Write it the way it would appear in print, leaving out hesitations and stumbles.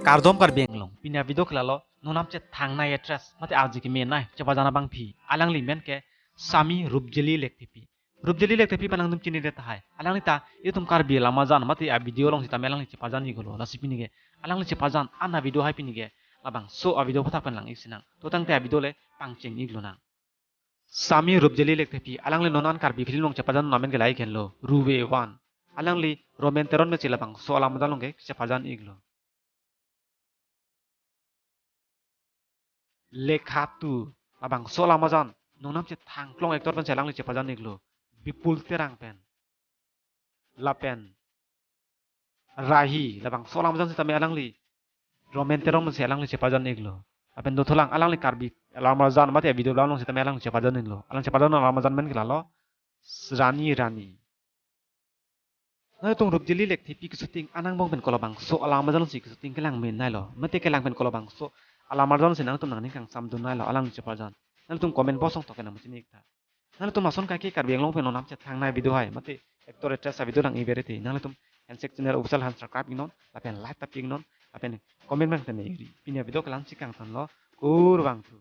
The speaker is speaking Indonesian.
kardom kar benglong pinya video klalo nonam che thangna address mate aji ki men nai chapa jana bang phi alang li men ke sami rupjeli lektepi panang tum chini deta hai alang ni ta itum kar bi lama jan mate a video long sita melang ni chapa jan ni golo la sipini ge alang li chapa jan ana video hai pini ge labang so a video phatak pan lang isinang to tang te a video le pangcheng iglo nang sami rupjeli lektepi alang li nonan kar bi film long chapa jan namen ge lai kenlo ruwe wan alang li romen teron me chilabang so alam jan long ge chapa jan iglo lekhatu labang so lama jan nonam che thangklong ektor pan selang li chepa jan iglo bipul terang pen lapen rahi labang so lama jan sitame alang li romen terong men selang li chepa jan iglo apen do tholang alang li karbi lama jan mate video long sitame alang li chepa jan iglo alang chepa jan lama jan men gilalo rani na tong rup jeli lek thipi ki shooting anang bong pen kolabang so alama jan si ki shooting kelang men nai lo mate kelang pen kolabang so alama jan sinang tum nang ni kang sam dun nai lo alang chepa jan nal tum comment box ong to kenam chini ekta nal tum mason kai ki karbi long pen onam che thang nai video hai mate actor actress video nang ibere ti nal tum handshake channel official han subscribe inon apen like tap inon apen comment bang tene iri pinya video kelang sikang tan lo kur bang tu